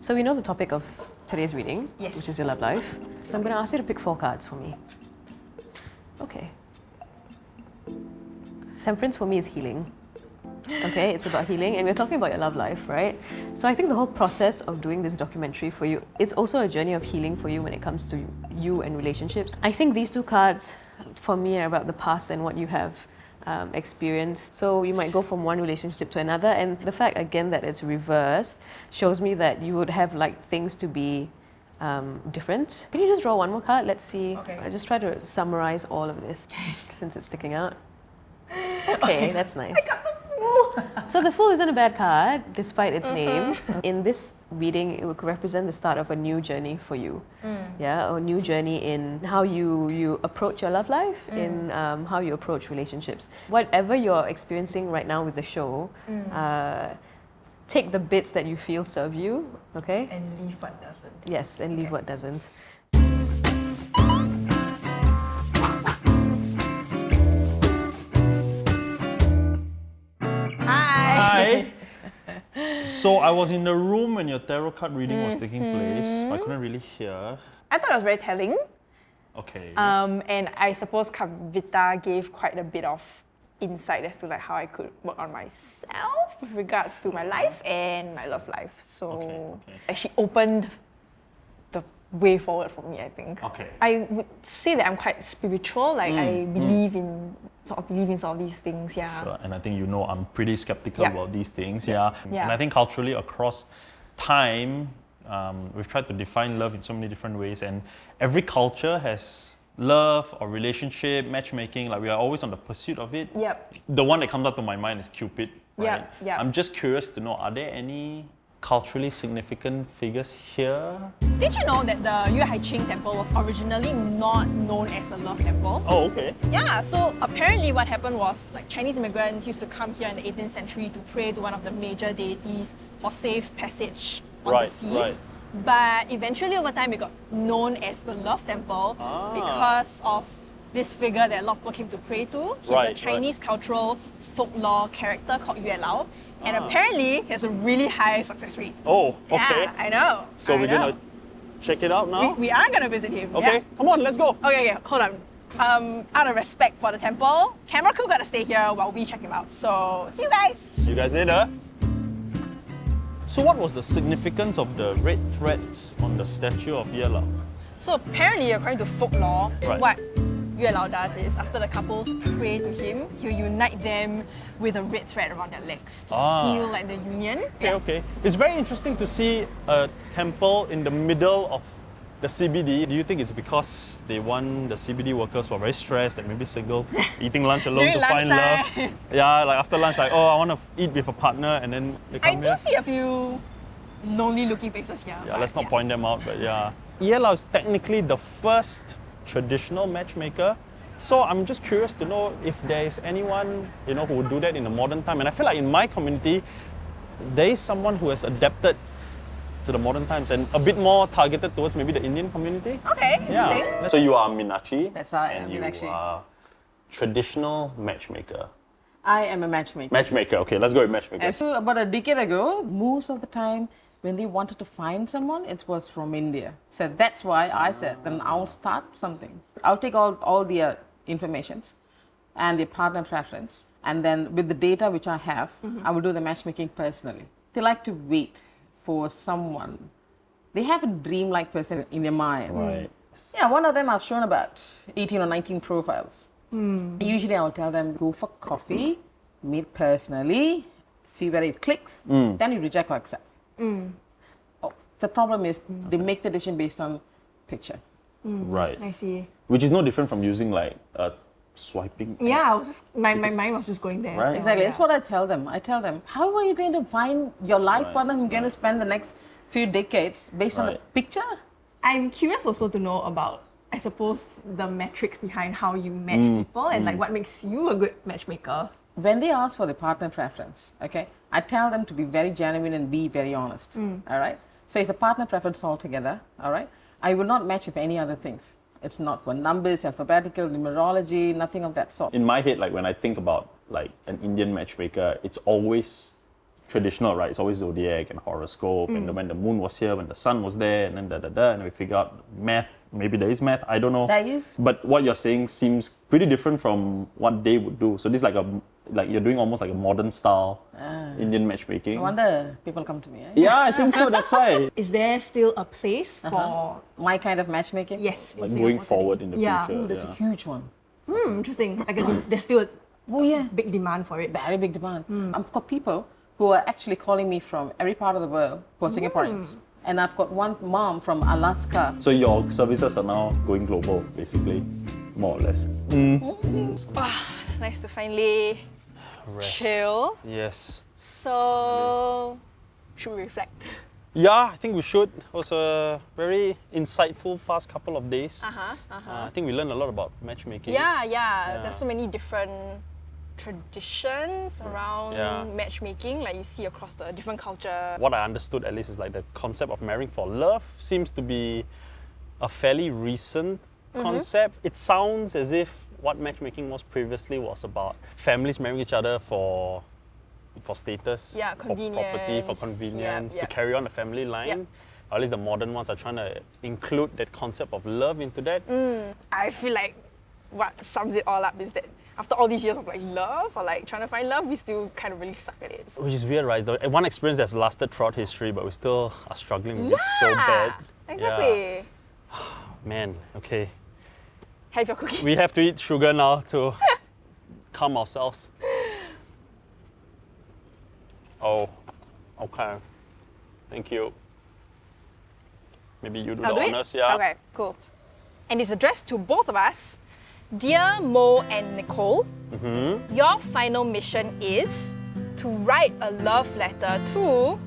So we know the topic of today's reading, Yes. which is your love life. So I'm going to ask you to pick 4 cards for me. Okay. Temperance for me is healing. Okay, it's about healing, and we're talking about your love life, right? So I think the whole process of doing this documentary for you is also a journey of healing for you when it comes to you and relationships. I think these 2 cards for me are about the past and what you have experienced. So you might go from one relationship to another, and the fact again that it's reversed shows me that you would have like things to be different. Can you just draw one more card? Let's see. Okay. I just try to summarize all of this since it's sticking out. Okay, that's nice. I got the Fool! So the Fool isn't a bad card, despite its name. In this reading, it would represent the start of a new journey for you. Yeah, a new journey in how you approach your love life, in how you approach relationships. Whatever you're experiencing right now with the show, take the bits that you feel serve you, okay? And leave what doesn't. Yes, and leave what doesn't. Hi. So I was in the room when your tarot card reading was taking place. I couldn't really hear. I thought it was very telling. Okay. And I suppose Kavita gave quite a bit of insight as to like how I could work on myself with regards to my life and my love life. So she opened the way forward for me, I think. Okay. I would say that I'm quite spiritual. Like I believe in sort of these things. Yeah. Sure. And I think you know I'm pretty skeptical Yeah. about these things. Yeah. Yeah. And I think culturally across time, we've tried to define love in so many different ways, and every culture has love or relationship, matchmaking, like we are always on the pursuit of it. Yep. The one that comes up to my mind is Cupid, right? Yeah. I'm just curious to know, are there any culturally significant figures here? Did you know that the Yue Hai Qing temple was originally not known as a love temple? Oh, okay. Yeah, so apparently what happened was like Chinese immigrants used to come here in the 18th century to pray to one of the major deities for safe passage on the seas. Right. But eventually over time it got known as the Love Temple because of this figure that a lot of people came to pray to. He's a Chinese cultural folklore character called Yue Lao. And apparently he has a really high success rate. Oh, okay. Yeah, I know. So we're gonna check it out now? We are gonna visit him. Okay, Yeah. come on, let's go. Okay, hold on. Out of respect for the temple, camera crew gotta stay here while we check him out. So, see you guys! See you guys later. So what was the significance of the red threads on the statue of Yue Lao? So apparently, according to folklore, Right. what Yue Lao does is after the couples pray to him, he'll unite them with a red thread around their legs to seal like the union. Okay. It's very interesting to see a temple in the middle of the CBD. Do you think it's because they want the CBD workers who are very stressed, like maybe single, eating lunch alone During to find love? lunchtime. Yeah, like after lunch, like, oh, I want to eat with a partner, and then they I come do here. see a few lonely looking faces here. Yeah, but let's not point them out, but yeah. Yue Lao is technically the first traditional matchmaker. So I'm just curious to know if there is anyone, who would do that in the modern time. And I feel like in my community, there is someone who has adapted to the modern times and a bit more targeted towards maybe the Indian community. Okay, interesting. Yeah. So you are Minachi. That's right, and I'm you Meenakshi. are traditional matchmaker. I am a matchmaker. Matchmaker, okay, let's go with matchmaker. And so about a decade ago, most of the time when they wanted to find someone, it was from India. So that's why I said, then I'll start something. I'll take all the informations and the partner preference, and then with the data which I have, I will do the matchmaking personally. They like to wait for someone. They have a dream-like person in their mind. Right. Yeah, one of them I've shown about 18 or 19 profiles. Usually I'll tell them, go for coffee, meet personally, see where it clicks, then you reject or accept. Oh, the problem is they make the decision based on picture. Right. I see. Which is no different from using like swiping. Yeah, I was just my mind was just going there. Right. Exactly, that's what I tell them. I tell them, how are you going to find your life partner who's going to spend the next few decades based on the picture? I'm curious also to know about, I suppose, the metrics behind how you match people and like what makes you a good matchmaker. When they ask for the partner preference, okay, I tell them to be very genuine and be very honest. All right. So it's a partner preference altogether. All right. I will not match with any other things. It's not for numbers, alphabetical, numerology, nothing of that sort. In my head, like when I think about like an Indian matchmaker, it's always traditional, right? It's always zodiac and horoscope, and when the moon was here, when the sun was there, and then and we figure out math. Maybe there is math, I don't know. There is. But what you're saying seems pretty different from what they would do. So this is like you're doing almost like a modern style Indian matchmaking. No wonder people come to me. Eh? Yeah, I think so. That's why. Is there still a place for My kind of matchmaking? yes in Like Singapore going forward today? in the Yeah. future. There's a huge one. Interesting. Like there's still a Oh yeah. big demand for it. Very big demand. I've got people who are actually calling me from every part of the world who are Singaporeans. And I've got one mom from Alaska. So your services are now going global, basically, more or less. Nice to finally chill. Yes. So should we reflect? Yeah, I think we should. It was a very insightful past couple of days. I think we learned a lot about matchmaking. Yeah. There's so many different traditions around Yeah. matchmaking, like you see across the different culture. What I understood at least is like the concept of marrying for love seems to be a fairly recent concept. It sounds as if what matchmaking was previously was about families marrying each other for status, Yeah, for property, for convenience. convenience, Yep. to carry on the family line. Yep. Or at least the modern ones are trying to include that concept of love into that. I feel like what sums it all up is that after all these years of like love or like trying to find love, we still kind of really suck at it. Which is weird, right? One experience that's lasted throughout history, but we still are struggling with it so bad. Exactly. Yeah. Man, okay. Have your cookie. We have to eat sugar now to calm ourselves. Oh, okay. Thank you. Maybe you do I'll the do honors, it? yeah? Okay, cool. And it's addressed to both of us. Dear Mo and Nicole, your final mission is to write a love letter to